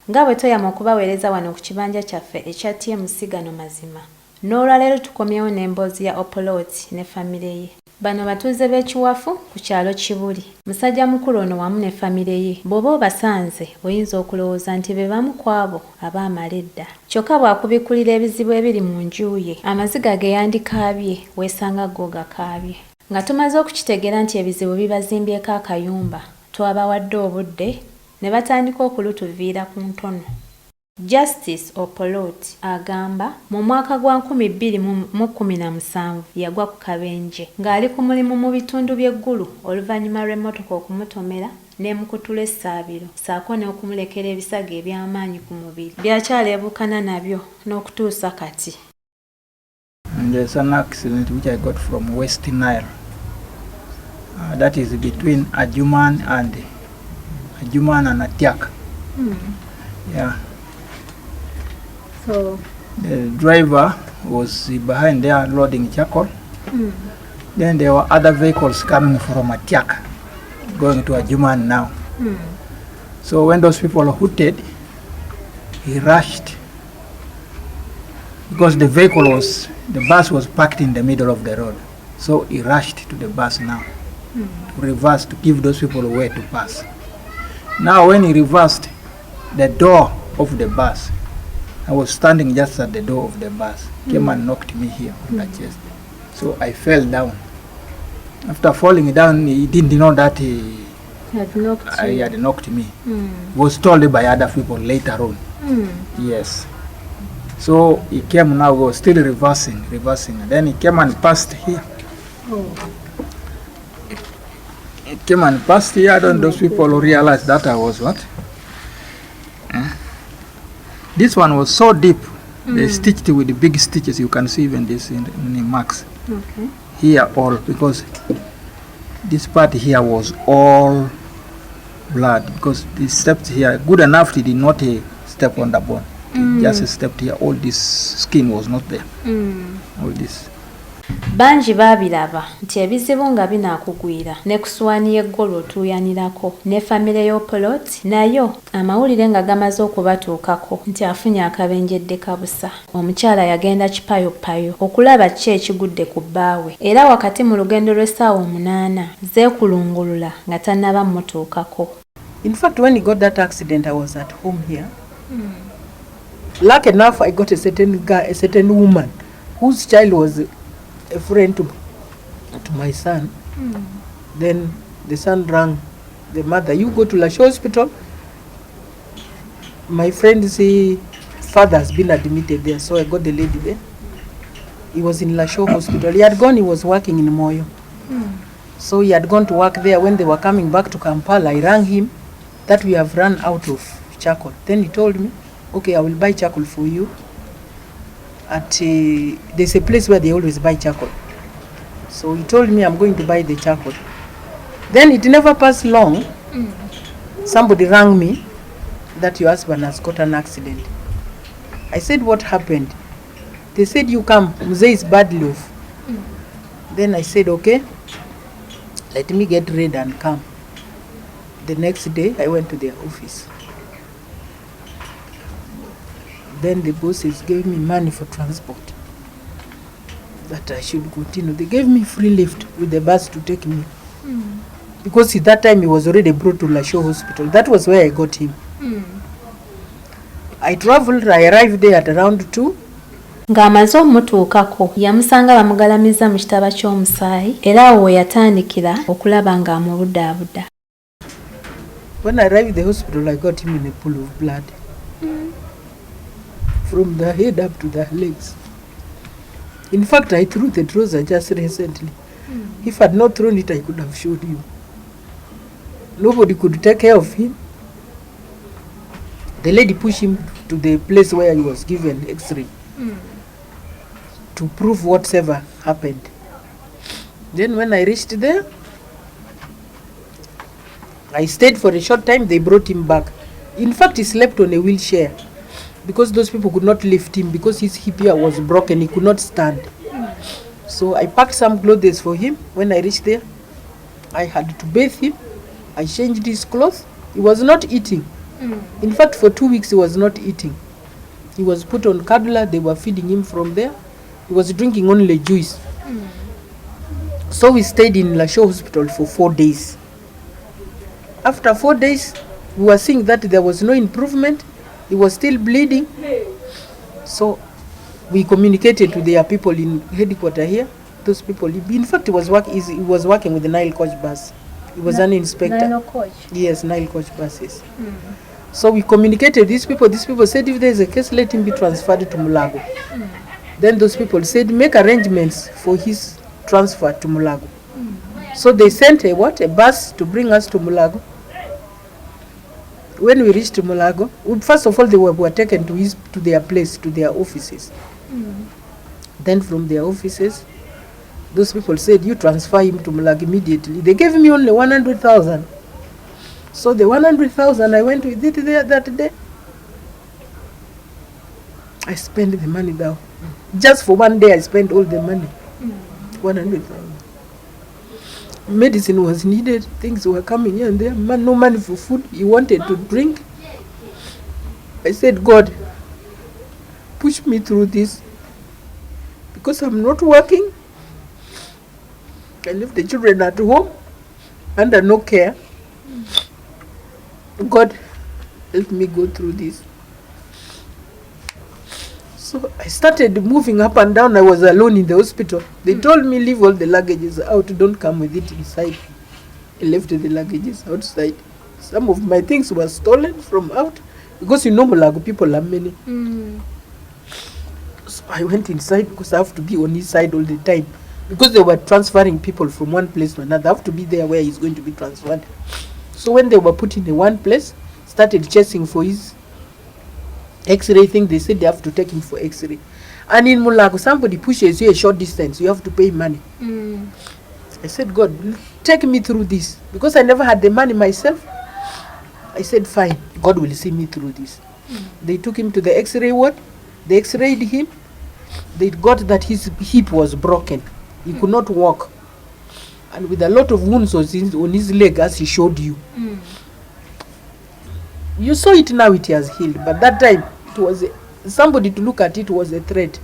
Nga bwe toyama okubaweereza wano ku kibanja kyaffe ekya TMC gano mazima. N'olwaleero tukomyewo n'emboozi ya Opoloti ne famire ye. Bano batuuze b'ekiwafu ku kyalo Kibuli. Musajja mukulu ono wamu ne famire ye. Bw'oba obasanze oyinza okulowooza nti be bamu ku abo abaamala edda. Kyokka bw'akubikulira ebizibu ebiri mu nju ye, amaziga ge yandikaabye weesanga go gakaabye. Nga tumaze okukitegeera nti ebizibu bibazimbyeko akayumba, twabawadde obudde ne batandika okulutuviira ku ntono. Justice Opoloti agamba mu mwaka gwa 2017 yagwa ku kabenje ng'ali ku mulimu mu bitundu by'eggulu oluvannyuma lw'emmotoka okumutomera n'emukutula essaabiro ssaako n'okumulekera ebisago eby'amaanyi ku mubiri byakyaleebukana nabyo n'okutuusa kati. There's an accident which I got from West Nile. That is between Ajuman and Atiak. Yeah. So the driver was behind there loading charcoal. Then there were other vehicles coming from Atiak, going to Ajuman now. So when those people hooted, he rushed because the bus was parked in the middle of the road. So he rushed to the bus now, to reverse, to give those people a way to pass. Now when he reversed, the door of the bus, I was standing just at the door of the bus, came and knocked me here on the chest. So I fell down. After falling down, he didn't know that he had knocked me. Was told by other people later on. Yes. So he came now, was still reversing. And then he came and passed here. He came and passed here, and those people realized that I was what? This one was so deep. They stitched with the big stitches. You can see even this in the marks. okay. Here all, because this part here was all blood, because he stepped here good enough he did not step on the bone. He just stepped here. All this skin was not there. All this. Banji babiraba nti ebizibu nga binaakugwira ne kuswani y'eggolo otuuyanirako ne famire y'Opoloti nayo amawulire nga gamaze okubatuukako nti afunye akabenjedde kabusa. Omukyala yagenda kipayopayo okulaba ki ekigudde ku bbaawe era wakati mu lugendo lw'essaawa 8 zeekulungulula nga tannaba mmutuukako. In fact, when he got that accident, I was at home here. Lucky enough, I got a certain woman whose child was a friend to my son. Then the son rang the mother, you go to Lasho Hospital. My friend's father has been admitted there, so I got the lady there. He was in Lasho Hospital. He had gone, he was working in Moyo. So he had gone to work there. When they were coming back to Kampala, I rang him that we have run out of charcoal. Then he told me, okay, I will buy charcoal for you. There's a place where they always buy charcoal. So he told me I'm going to buy the charcoal. Then it never passed long. Somebody rang me that your husband has got an accident. I said, what happened? They said, you come, Mzee is badly off. Then I said, okay, let me get ready and come. The next day I went to their office. Then the bosses gave me money for transport, that I should continue. They gave me free lift with the bus to take me. Because at that time he was already brought to Lasho Hospital. That was where I got him. I traveled, I arrived there at around 2. Ng'amaze omutuukako yamusanga bamugalamiza mu kitaba ky'omusaayi era awo yatandikira okulaba ng'amubudaabuda. When I arrived at the hospital, I got him in a pool of blood. From the head up to the legs. In fact, I threw the trouser just recently. If I had not thrown it, I could have showed you. Nobody could take care of him. The lady pushed him to the place where he was given X-ray to prove whatever happened. Then when I reached there, I stayed for a short time. They brought him back. In fact, he slept on a wheelchair, because those people could not lift him because his hip here was broken. He could not stand. So I packed some clothes for him. When I reached there, I had to bathe him. I changed his clothes. He was not eating. In fact, for 2 weeks he was not eating. He was put on Kadla, they were feeding him from there. He was drinking only juice. So we stayed in Lasho Hospital for 4 days. After 4 days, we were seeing that there was no improvement. He was still bleeding. So we communicated to their people in headquarters here. Those people, in fact, he was working with the Nile Coach bus. He was an inspector. Nile Coach? Yes, Nile Coach buses. So we communicated to these people. These people said if there is a case, let him be transferred to Mulago. Then those people said make arrangements for his transfer to Mulago. So they sent a bus to bring us to Mulago. When we reached Mulago, first of all they were taken to their place, to their offices. Then from their offices, those people said you transfer him to Mulago immediately. They gave me only 100,000. So the 100,000 I went with it there that day. I spent the money down. Just for 1 day I spent all the money. 100,000. Medicine was needed, things were coming here and there. No money for food, he wanted to drink. I said, God, push me through this because I'm not working. I leave the children at home under no care. God, help me go through this. So I started moving up and down. I was alone in the hospital. They told me, leave all the luggages out, don't come with it inside. I left the luggages outside. Some of my things were stolen from out, because you know Mulago people are many. So I went inside because I have to be on his side all the time. Because they were transferring people from one place to another, I have to be there where he's going to be transferred. So when they were put in one place, started chasing for his X-ray thing, they said they have to take him for X-ray. And in Mulago, somebody pushes you a short distance, you have to pay money. I said, God, take me through this. Because I never had the money myself. I said, fine, God will see me through this. They took him to the X-ray ward. They X-rayed him. They got that his hip was broken. He could not walk. And with a lot of wounds on his leg, as he showed you. You saw it now, it has healed. But that time, it was somebody to look at it was a threat.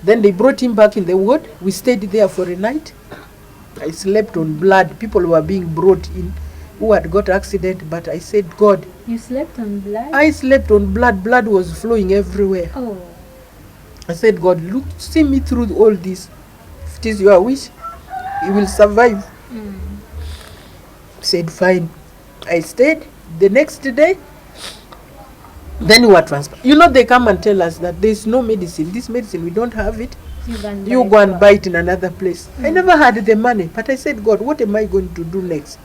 Then they brought him back in the ward. We stayed there for a night. I slept on blood. People were being brought in who had got accident. But I said, God. You slept on blood? I slept on blood. Blood was flowing everywhere. Oh. I said, God, look, see me through all this. If it is your wish, you will survive. Said, fine. I stayed. The next day, then we were transferred. You know, they come and tell us that there is no medicine. This medicine, we don't have it. You go and buy it in another place. I never had the money, but I said, God, what am I going to do next?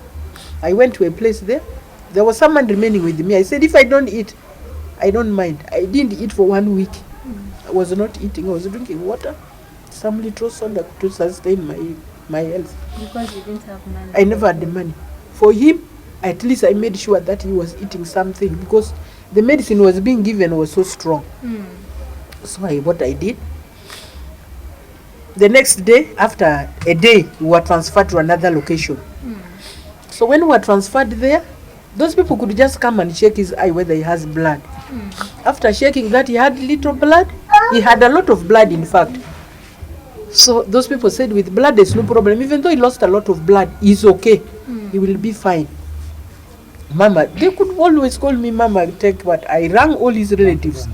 I went to a place there. There was someone remaining with me. I said, if I don't eat, I don't mind. I didn't eat for 1 week. I was not eating. I was drinking water, some little soda to sustain my health. Because you didn't have money. I never had the money. For him, at least I made sure that he was eating something because the medicine was being given was so strong. So what I did, the next day, after a day, we were transferred to another location. So when we were transferred there, those people could just come and check his eye whether he has blood. After checking that he had little blood, he had a lot of blood in fact. So those people said with blood there's no problem. Even though he lost a lot of blood, he's okay. He will be fine. Mama, they could always call me Mama, take what? I rang all his relatives.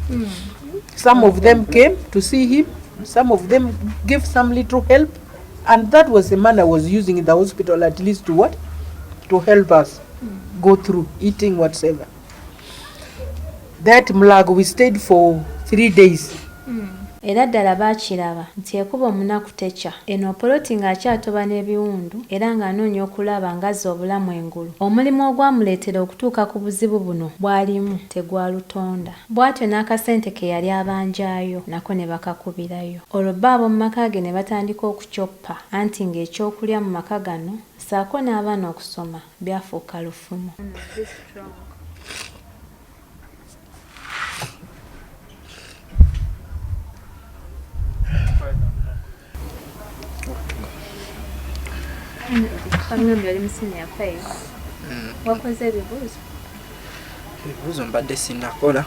Some of them came to see him. Some of them gave some little help. And that was the man I was using in the hospital at least to what? To help us go through eating whatsoever. That Mulago, we stayed for 3 days. Era ddala baakiraba nti Ekuba Omunaku Tekya eno poloti ng'akyatoba n'ebiwundu era ng'anoonya okulaba ng'azza obulamu engulu. Omulimu ogwamuleetera okutuuka ku buzibu buno bwalimu tegwa lutonda. Bw'atyo n'akasente ke yali abanjaayo nako ne bakakubirayo. Olwo bba ab'omu maka ge ne batandika okucoppa anti ng'ekyokulya mu maka gano ssaako n'abaana okusoma byafuuka lufumu. ebibuuzo mbadde sinnakola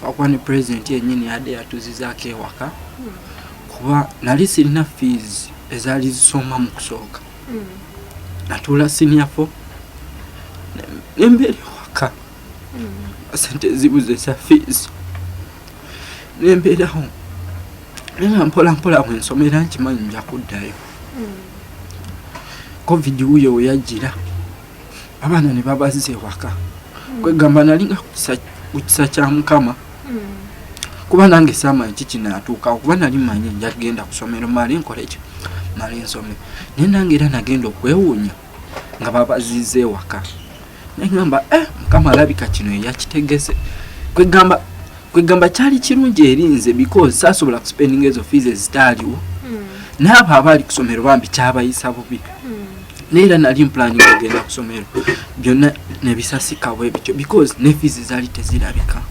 wakuba ne president yennyini yadde yatuzizaako ewaka kuba nali sirina fees ezaali zisoma mu kusooka natuula senior 4 nembeera ewaka sente zibuze za fees nembeeraho nga mpola mpola bwensomera nkimanyi nja kuddayo covid wuyo weyajjira abaana ne babazza ewaka kwegamba nalinga ku kisa kya mukama kuba nange samanyi kikinaatuukawo kuba nali manyi nja kugenda kusomero mali nkole ekyo mali nsome naye nange era nagenda okwewuunya nga babazizza ewaka negamba mukama alabika kino eyakitegese kwegamba kyali kirungi erinze because saasobola kuspending ezo fees ezitaaliwo naabo abaali kusomero bambi kyabayisa bubi neera nali mplanning ogenda kusomero byonna nebisasika bwe bityo because ne fees zaali tezirabika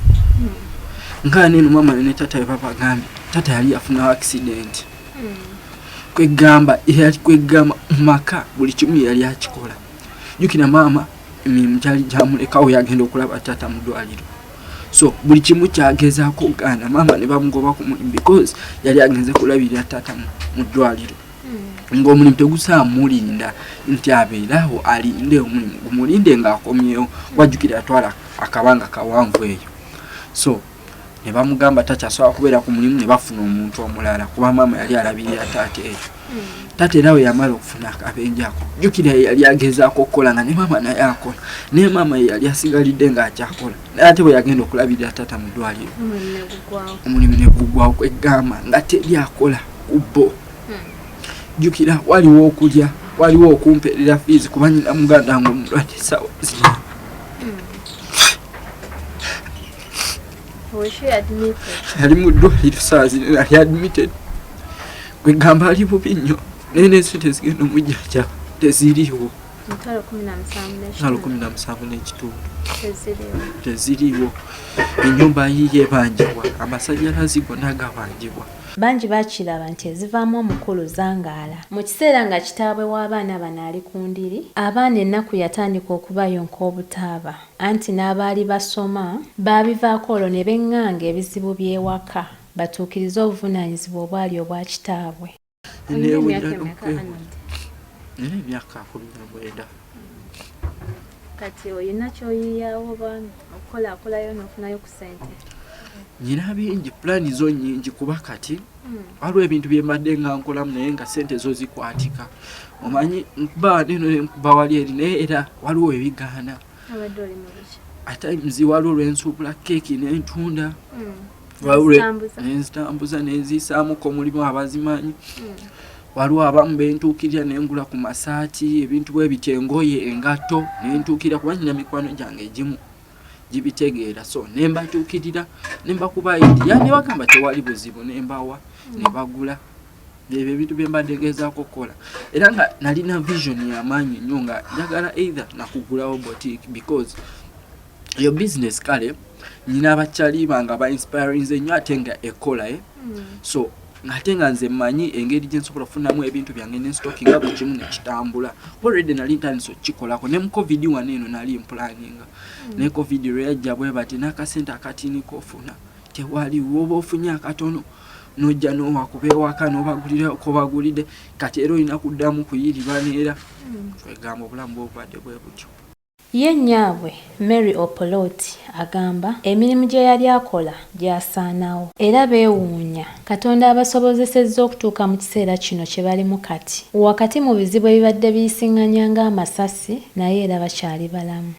nga neno mama ne tata babagambye tata yali afuna accident kwegamba maka buli kimu yali akikola jukina mama emirimu gyali gyamulekawo yagenda okulaba tata mu ddwaliro so buli kimu kyagezaako gaana mama ne bamugoba ku mulimu because yali agenze kulabirira tata mu ddwaliro ng'omulimu tegusaamulinda nti abeerawo alinde omulimu gumulinde ng'akomyewo wajjukira yatwala akabanga kawanvu eyo so ne bamugamba takyasobola kubeera ku mulimu ne bafuna omuntu omulala kuba mama yali alabirira taata eyo taata era we yamala okufuna akabenjako jjukira yali agezaako okukola nga ne mama naye akola naye mama yali asigalidde ng'akyakola naye ate bwe yagenda okulabirira taata mu ddwaliro omulimu ne gugwawo kwegamba nga teri akola ku bbo jjukira waliwo okulya waliwo okumperera fees kuba nyina muganda ngo omulwadde essaawa zino yali mu ddwaliro saa zino yali admitted kwegamba ali bubi nnyo naye n'esente zigenda omujjanjaba teziriiwo ntalo 17 n'ekitundu teziriiwo ennyumba yiye ebanjibwa amasanyalazi gonna gabanjibwa bangi bakiraba nti ezivaamu omukulu zangaala mu kiseera nga kitaabwe w'abaana bano ali ku ndiri abaana ennaku yatandika okubayonka obutaaba anti n'abaali basoma baabivaako olwo ne beŋŋanga ebizibu by'ewaka batuukirize obuvunaanyizibwa obwali obwa kitaabwe. Nina emyaka 19 kati oyina kyoyiyawo baana okukolakolayo n'ofunayo ku ssente? Nyina bingi pulaani zo nnyingi kuba kati waliwo ebintu bye mbadde nga nkolamu naye nga ssente zo zikwatika omanyi nkuba neno nkuba wali eri naye era waliwo ebigaana atimes waliwo lwensuubula keeki n'entunda nenzitambuza nenzisaamuko mulimu abazimanyi waliwo abamu bentuukirira nengula ku masaati ebintu bwe bityo engoye engatto nentuukirira kuba nyina mikwano gyange egimu gibitegeera so nembatuukirira nembakuba idi yani bagamba tewali buzibu nembawa nebagula ebyo ebintu bye mbadde ngezaako okukola era nga nalina vision y'amaanyi nnyo nga njagala either nakugulawo boutique because your business kale nyina abakyali banga ba-inspirinze nnyo ate nga ekola so ngate nga nze mmanyi engeri gye nsobola okufunamu ebintu byange nenstockinga buli kimu nekitambula already nali ntandise okukikolako ne mu covid wano eno nali mpulaninga ne covid lweyajja bwe bati n'akasente akatini kofuna tewali woba ofunye akatono nojja nowakubeewaka nobagulira kobagulidde kati era olina kuddamu kuyiriba neera twegamba obulamu bwobadde bwe butyo. Ye nnyabwe Mary Opoloti agamba emirimu gye yali akola gyasaanawo era beewuunya Katonda abasobozesezza okutuuka mu kiseera kino kye balimu kati wakati mu bizibu ebibadde biyisiŋŋanya ng'amasasi naye era bakyali balamu.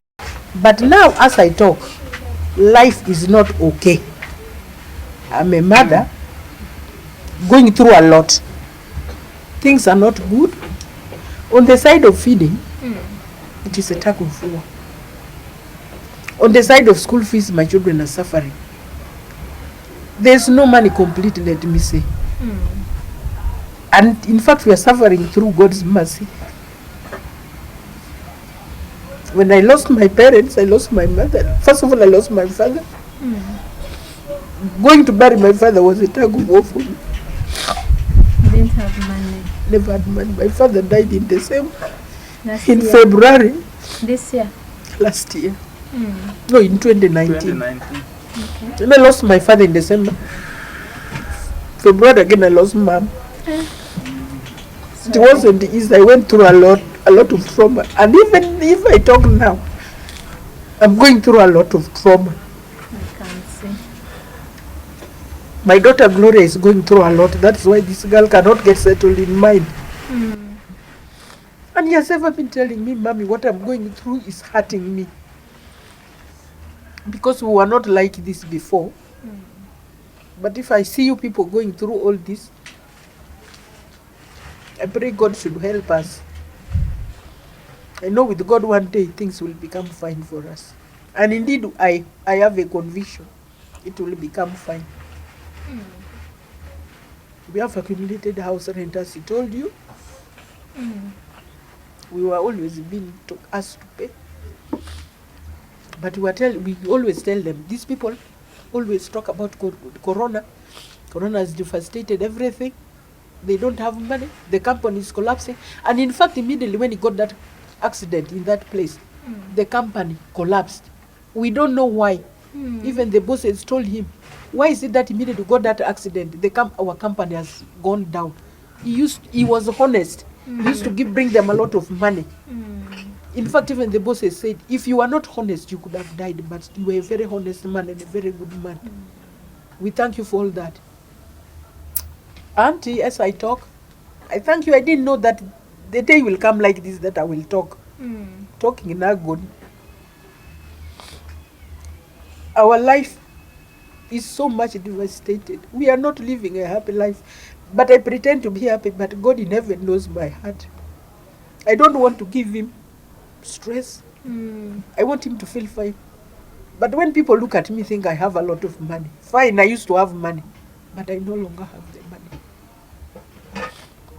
But now as I talk, life is not okay. I'm a mother going through a lot. Things are not good. On the side of feeding, it is a tug of war. On the side of school fees, my children are suffering. There's no money complete, let me say. And in fact, we are suffering through God's mercy. When I lost my parents, I lost my mother. First of all, I lost my father. Going to bury my father was a tug of war for me. You didn't have money? Never had money. My father died in December. In February. This year? Last year. No, in 2019. 2019. Okay. And I lost my father in December. February again, I lost mom. It wasn't easy. I went through a lot of trauma. And even if I talk now, I'm going through a lot of trauma. I can see. My daughter Gloria is going through a lot. That's why this girl cannot get settled in mind. And he has ever been telling me, Mommy, what I'm going through is hurting me. Because we were not like this before. But if I see you people going through all this, I pray God should help us. I know with God one day things will become fine for us. And indeed, I have a conviction it will become fine. We have accumulated house rent, as he told you. We were always being asked to pay. But we always tell them, these people always talk about Corona. Corona has devastated everything. They don't have money. The company is collapsing. And in fact, immediately when he got that accident in that place, the company collapsed. We don't know why. Even the bosses told him, why is it that immediately got that accident, our company has gone down? He was honest. He used to bring them a lot of money. In fact, even the bosses said, if you were not honest, you could have died, but you were a very honest man and a very good man. We thank you for all that. Auntie, as I talk, I thank you. I didn't know that the day will come like this that I will talk. Talking in agony. Our life is so much devastated. We are not living a happy life. But I pretend to be happy, but God in heaven knows my heart. I don't want to give him stress. I want him to feel fine. But when people look at me, think I have a lot of money. Fine, I used to have money, but I no longer have the money.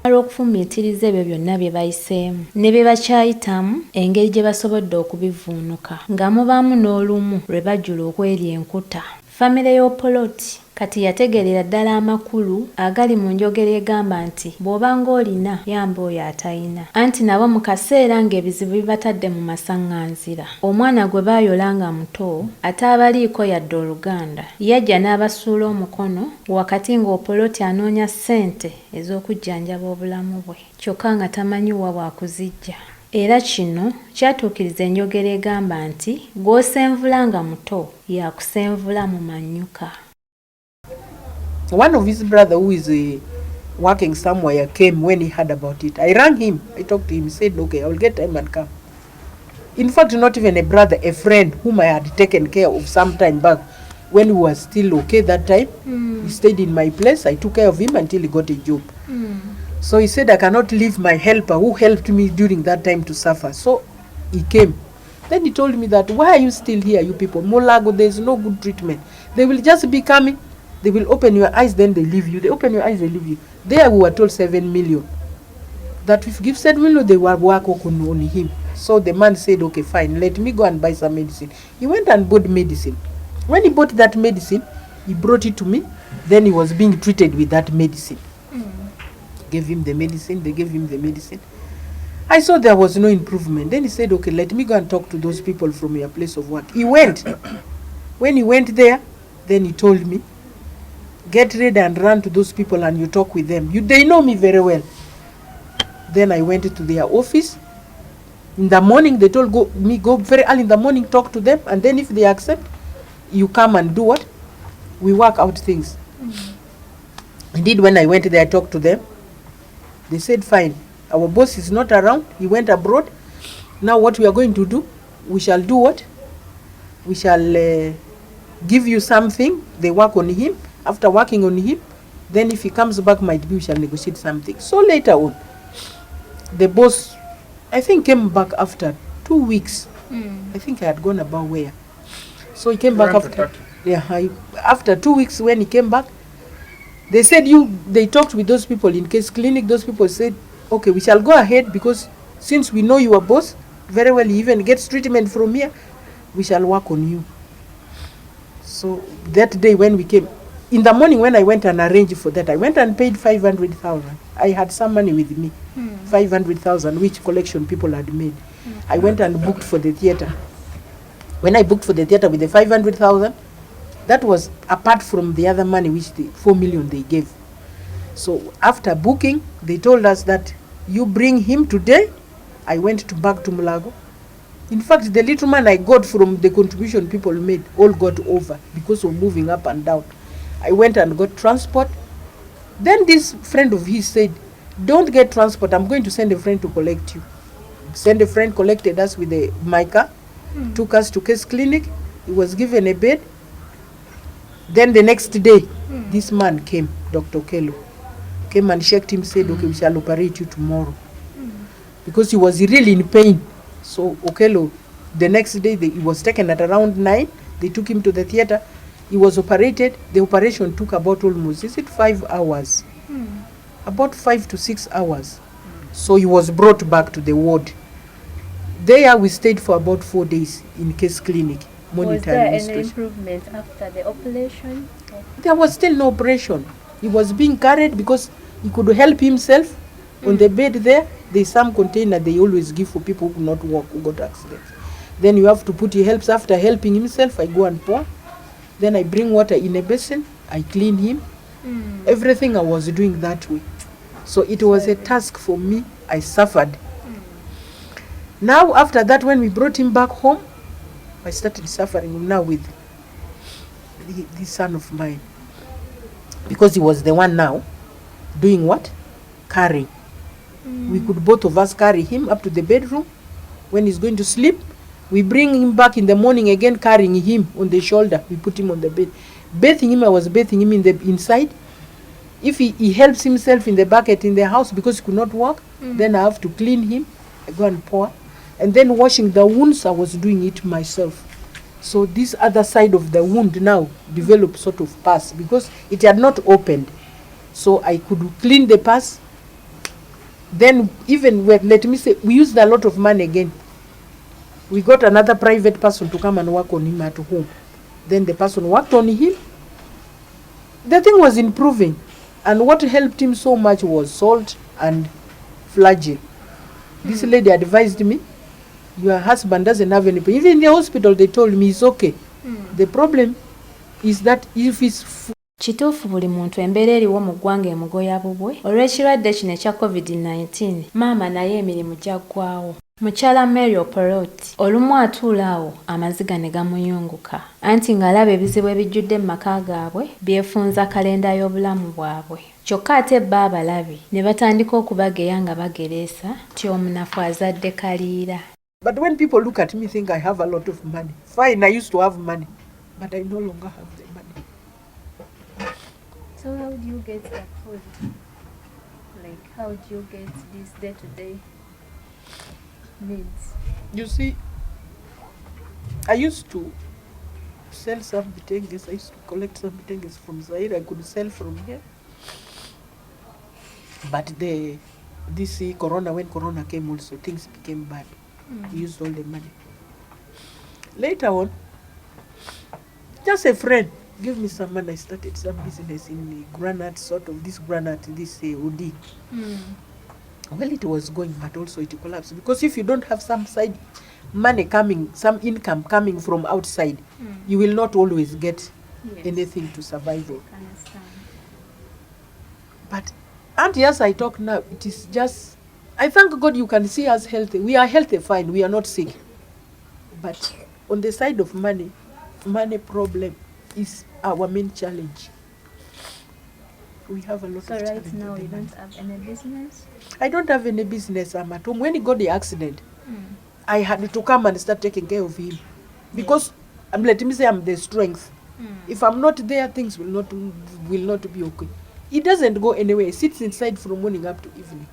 Okufumiitiriza ebyo byonna bye bayiseemu ne bye bakyayitamu engeri gye basobodde okubivuunuka nga mubaamu n'olumu lwe bajjula okwerya enkuta. Famire y'Opoloti kati yategeerera ddala amakulu agali mu njogera egamba nti bw'obanga olina yamba oyo atayina. Anti nabo mu kaseera ng'ebizibu bibatadde mu masaŋŋanzira. Omwana gwe baayola nga muto ataabaliiko yadde Oluganda yajja n'abasuula omukono wakati ng'Opoloti anoonya ssente ez'okujjanjaba obulamu bwe kyokka nga tamanyi wa bwakuzijja. Era kino kyatuukiriza enjogera egamba nti gw'osenvula nga muto yakusenvula mu mannyuka. One of his brother who is working somewhere came when he heard about it. I rang him. I talked to him. He said, okay, I will get time and come. In fact, not even a brother, a friend whom I had taken care of some time back when he was still okay that time. He stayed in my place. I took care of him until he got a job. So he said, I cannot leave my helper who helped me during that time to suffer. So he came. Then he told me that, why are you still here, you people? Molago, there is no good treatment. They will just be coming. They will open your eyes, then they leave you. They open your eyes, they leave you. There we were told 7 million. That if give 7 million, they will work on him. So the man said, okay, fine, let me go and buy some medicine. He went and bought medicine. When he bought that medicine, he brought it to me. Then he was being treated with that medicine. Gave him the medicine, they gave him the medicine. I saw there was no improvement. Then he said, okay, let me go and talk to those people from your place of work. He went. When he went there, then he told me, get ready and run to those people and you talk with them. They know me very well. Then I went to their office. In the morning, they told me go very early in the morning, talk to them, and then if they accept, you come and do what? We work out things. Indeed, when I went there, I talked to them. They said, fine, our boss is not around. He went abroad. Now what we are going to do, we shall do what? We shall give you something. They work on him. After working on him, then if he comes back, might be we shall negotiate something. So later on, the boss, I think, came back after 2 weeks. I think I had gone about where. So he came back after 2 weeks. When he came back, they said they talked with those people in case clinic. Those people said, okay, we shall go ahead because since we know you are boss very well, he even gets treatment from here, we shall work on you. So that day when we came, in the morning when I went and arranged for that, I went and paid 500,000. I had some money with me, 500,000, which collection people had made. I went and booked for the theater. When I booked for the theatre with the 500,000, that was apart from the other money, which the 4 million they gave. So after booking, they told us that you bring him today. I went back to Mulago. In fact, the little man I got from the contribution people made all got over because of moving up and down. I went and got transport. Then this friend of his said, don't get transport, I'm going to send a friend to collect you. Send a friend, collected us with my car, took us to Case Clinic. He was given a bed. Then the next day, this man came, Dr. Kelo, came and checked him, said, okay, we shall operate you tomorrow. Because he was really in pain. So Okelo, the next day, he was taken at around 9. They took him to the theatre. He was operated. The operation took about almost, 5 hours? About 5 to 6 hours. So he was brought back to the ward. There we stayed for about 4 days in Case Clinic. Was there any improvement after the operation? There was still no operation. He was being carried because he could help himself on the bed there. There's some container they always give for people who could not walk, who got accidents. Then you have to put your helps. After helping himself, I go and pour. Then I bring water in a basin. I clean him. Everything I was doing that way. So it was a task for me. I suffered. Now after that, when we brought him back home, I started suffering now with the son of mine. Because he was the one now doing what? Carrying. We could both of us carry him up to the bedroom. When he's going to sleep, we bring him back in the morning again, carrying him on the shoulder. We put him on the bed. Bathing him, I was bathing him in the inside. If he helps himself in the bucket in the house because he could not walk, then I have to clean him. I go and pour. And then washing the wounds, I was doing it myself. So this other side of the wound now developed sort of pus because it had not opened. So I could clean the pus. Then even with, let me say, we used a lot of money again. We got another private person to come and work on him at home. Then the person worked on him. The thing was improving. And what helped him so much was salt and flagyl. This lady advised me, your husband doesn't have any pain. Even in the hospital, they told me it's okay. The problem is that if it's Kituufu buli muntu embeera eriwo mu ggwanga emugoya bubwe olw'ekirwadde kino ekya COVID-19 maama naye emirimu gyaggwaawo. Mukyala Mary Oporot olumu atuula awo amaziga ne gamuyunguka anti ng'alaba ebizibu ebijjudde mu maka gaabwe byefunza kalenda y'obulamu bwabwe. Kyokka ate bba abalabi ne batandika okubageya nga bagereesa nti omunafu azadde kaliira. But when people look at me, think I have a lot of money. Fine, I used to have money, but I no longer have the money. So how do you get that food? Like how do you get this day-to-day needs? You see, I used to sell some bitenges. I used to collect some bitenges from Zaire. I could sell from here. But when Corona came also, things became bad. We used all the money. Later on, just a friend gave me some money. I started some business in the granite, this Udi. Well, it was going, but also it collapsed. Because if you don't have some side money coming, some income coming from outside, you will not always get anything to survive on. But, and yes, I talk now, it is just, I thank God you can see us healthy. We are healthy, fine, we are not sick. But on the side of money problem is our main challenge. We have a lot of challenges. So right now you don't have any business? I don't have any business. I'm at home. When he got the accident, I had to come and start taking care of him. Because, let me say, I'm the strength. If I'm not there, things will not be okay. He doesn't go anywhere. He sits inside from morning up to evening.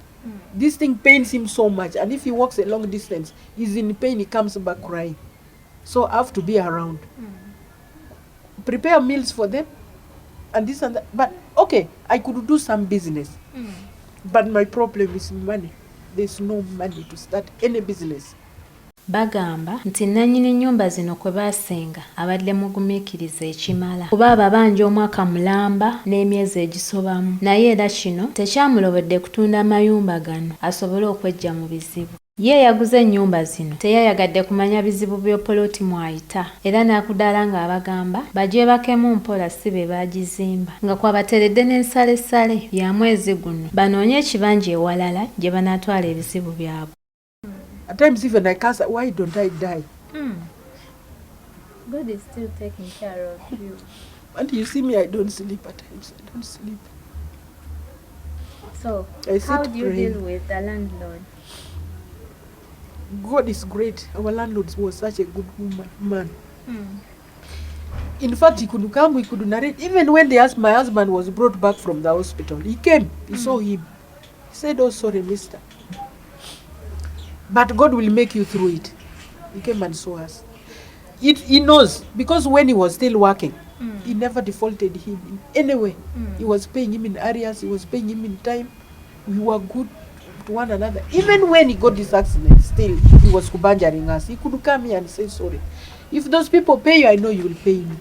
This thing pains him so much. And if he walks a long distance, he's in pain, he comes back crying. So I have to be around. Prepare meals for them. And this and that. But, okay, I could do some business. But my problem is money. There's no money to start any business. Bagamba nti nannyini nnyumba zino kwe baasenga abadde mugumiikiriza ekimala kuba ababanja omwaka mulamba n'emyezi egisobamu naye era kino tekyamulobodde kutunda mayumba gano asobole okwejja mu bizibu. Ye yaguze ennyumba zino teyayagadde kumanya bizibu by'opoloti mwayita era n'akuddala ng'abagamba bagyebakemu mpola si be baagizimba nga kwabateredde n'ensalessale ya mwezi guno banoonye ekibanja ewalala gye banaatwala ebizibu byabwe. At times even I ask, why don't I die? God is still taking care of you. And you see me, I don't sleep at times. I don't sleep. So, how do you deal with the landlord? God is great. Our landlord was such a good man. In fact, he could come, he could narrate. Even when my husband was brought back from the hospital, he came, he saw him. He said, oh, sorry, mister. But God will make you through it. He came and saw us. He knows, because when he was still working, he never defaulted him in any way. He was paying him in arrears, he was paying him in time. We were good to one another. Even when he got this accident, still, he was kubanjaring us. He could come here and say, sorry. If those people pay you, I know you will pay me.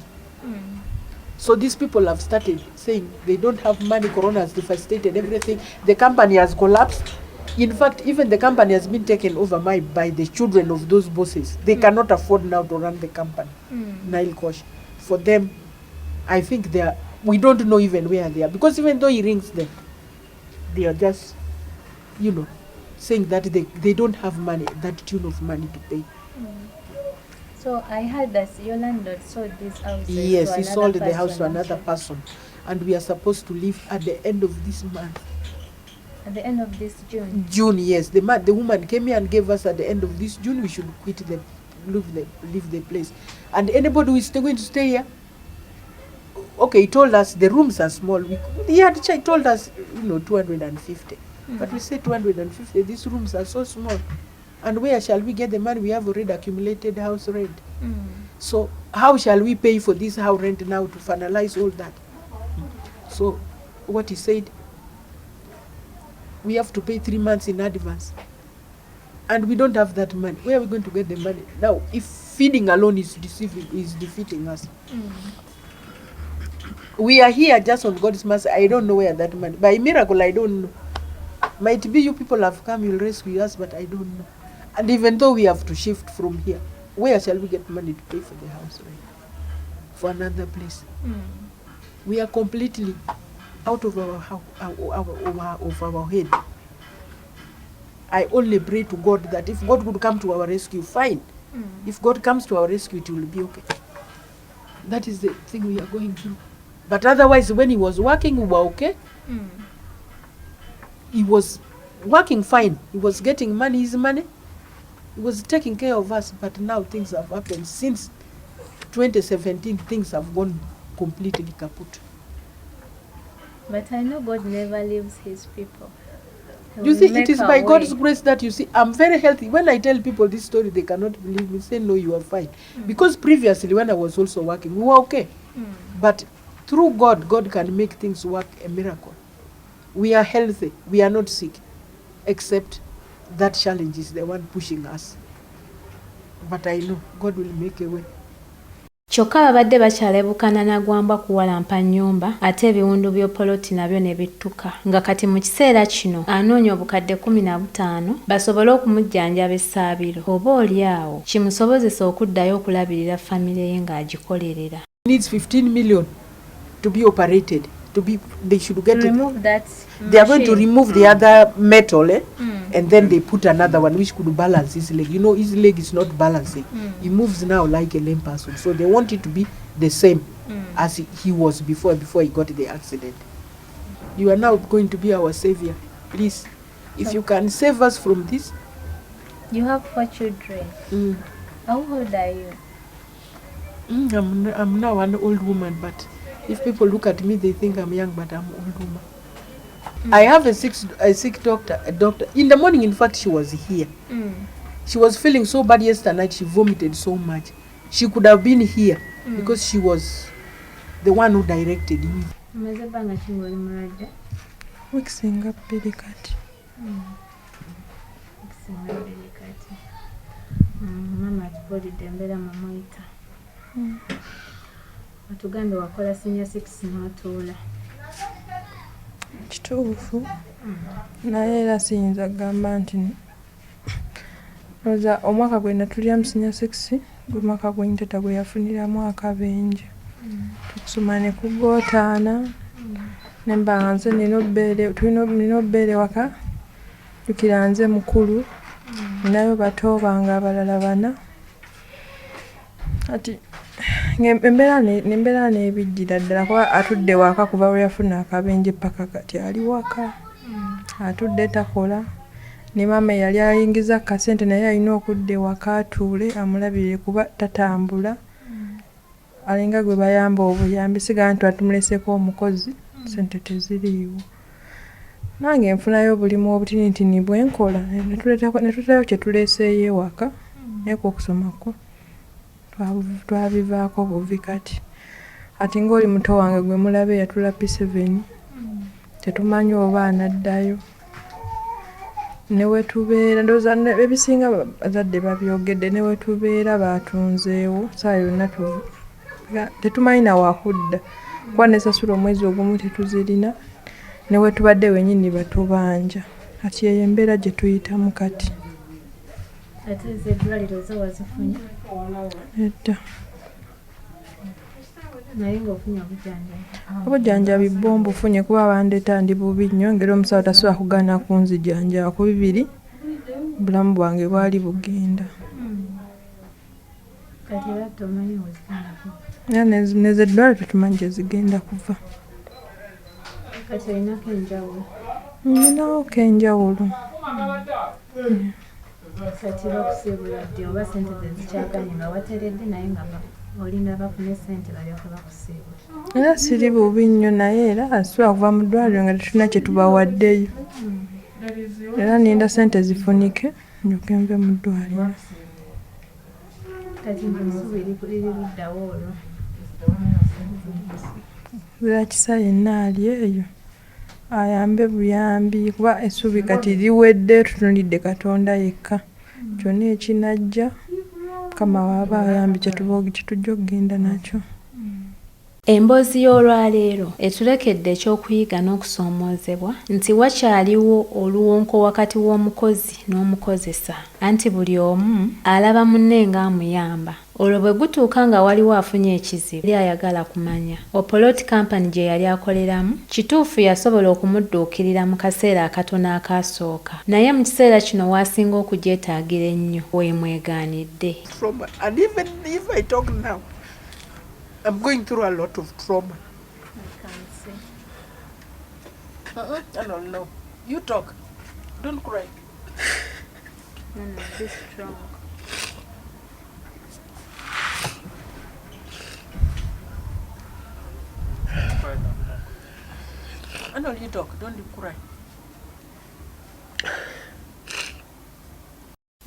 So these people have started saying they don't have money, Corona has devastated everything. The company has collapsed. In fact, even the company has been taken over by the children of those bosses. They cannot afford now to run the company. Nile Kosh. For them, I think we don't know even where they are. Because even though he rings them, they are just, saying that they don't have money, that tune of money to pay. So I heard that your landlord sold this house. Yes, he sold the house to another person. And we are supposed to leave at the end of this month. At the end of this June? June, yes. The woman came here and gave us at the end of this June, we should leave the place. And anybody who is still going to stay here, okay, he told us the rooms are small. He told us, 250. But we said 250, these rooms are so small. And where shall we get the money? We have already accumulated house rent. So how shall we pay for this house rent now to finalize all that? So what he said, we have to pay 3 months in advance. And we don't have that money. Where are we going to get the money? Now, if feeding alone is defeating us. We are here just on God's mercy. I don't know where that money. By miracle, I don't know. Might be you people have come, you'll rescue us, but I don't know. And even though we have to shift from here, where shall we get money to pay for the house rent? For another place. We are completely out of our head. I only pray to God that if God would come to our rescue, fine. If God comes to our rescue, it will be okay. That is the thing we are going through. But otherwise, when he was working, we were okay. He was working fine. He was getting money, his money. He was taking care of us. But now things have happened. Since 2017, things have gone completely kaput. But I know God never leaves his people. You see, it is by God's grace that you see, I'm very healthy. When I tell people this story, they cannot believe me. Say, no, you are fine. Because previously, when I was also working, we were okay. But through God, God can make things work, a miracle. We are healthy. We are not sick. Except that challenge is the one pushing us. But I know God will make a way. Kyokka babadde bakyalebukana nagwamba kuwalampa nnyumba ate ebiwundu by'opoloti nabyo ne bittuka nga kati mu kiseera kino anoonya obukadde 15 basobole okumujjanjaba essaabiro oba oli awo kimusobozesa okuddayo okulabirira famire ye ng'agikolerera. Needs 15 million to be operated. They should get remove that machine. They are going to remove the other metal, and then they put another one which could balance his leg. His leg is not balancing. He moves now like a lame person. So they want it to be the same as he was before he got the accident. You are now going to be our savior. Please, if you can save us from this. You have 4 children. How old are you? I'm now an old woman, but if people look at me, they think I'm young, but I'm an old woman. I have a sick doctor. In the morning, in fact, she was here. She was feeling so bad yesterday night. She vomited so much. She could have been here because she was the one who directed me. Atugambe wakola senior 6 n'otuula. Kituufu naye era siyinza kugamba nti oza omwaka gwenda tulya musinya 6 gwe mwaka gwe tata gwe yafuniramu akabenje tukusoma ne kugotaana nemba nze nino bbeere waka tukira nze mukulu nayo bato bange abalala bana ati nembeera n'ebijjira ddala kuba atudde waka kuva we yafuna akabenje paka kati ali waka atudde takola ne maama yali ayingiza akasente naye alina okudde waka atuule amulabire kuba tatambula alinga gwe bayamba obuyambi siga nti atumuleseko omukozi sente teziriiwo nange nfunayo obulimu obutinitini bwenkola netuletayo kyetuleeseeyo ewaka naye okusomako twabivaako buvi kati ati ng'oli muto wange gwe mulabe yatula P7 tetumanyi oba anaddayo newetubeera ndowooza ebisinga bazadde babyogedde newetubeera batunzeewo saa yonna tetumanyi na wakudda kuba nesasula omwezi ogumu tetuzirina newetubadde wenyini batubanja kati eyo embeera gye tuyitamu kati edda obujjanjabi bwo mbufunye kuba bandeeta ndi bubi nnyo ngeri omusawo tasobola kugaana kunzijanjaba ku bibiri obulamu bwange bwali bugenda nezeddwala tetumanyi gye zigenda kuva ninawo kenjawulo era siri bubi nnyo naye era asobola kuva mu ddwaliro nga tetulina kye tubawaddeyo era ninda sente zifunike njoke nve mu ddwaliro bula kisa yenna ali eyo ayambe buyambi kuba essuubi kati liwedde tutunulidde Katonda yekka kyonna ekinajja Mukama waaba ayambi kyetujja okugenda nakyo. Emboozi y'olwaleero etulekedde ekyokuyiga n'okusoomoozebwa nti wakyaliwo oluwonko wakati w'omukozi n'omukozesa anti buli omu alaba munne ng'amuyamba. Olwo bwe gutuuka nga waliwo afunye ekizibu yali ayagala kumanya Opoloti Company gye yali akoleramu kituufu yasobola okumudduukirira mu kaseera akatono akaasooka naye mu kiseera kino waasinga okugyetaagira ennyo weemwegaanidde. And even if I talk now, I'm going through a lot of trauma. I can't see. I don't know. You talk. Don't cry. No, be strong. I know you talk. Don't you cry.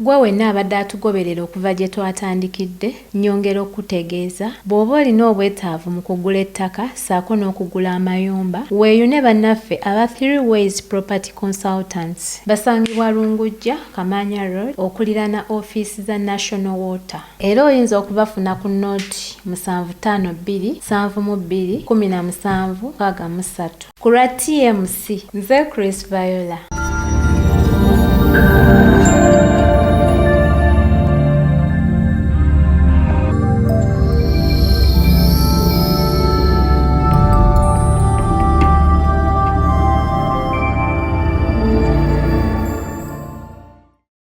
Gwe wenna abadde atugoberera okuva gye twatandikidde nnyongera okutegeeza bw'oba olina obwetaavu mu kugula ettaka ssaako n'okugula amayumba weeyune bannaffe aba 3 Ways Property Consultants basangibwa Lungujja Kamaanya Road okuliraana ofiisi za National Water era oyinza okubafuna ku nooti 752 72 17 63 ku lwa TMC nze Chris Viola.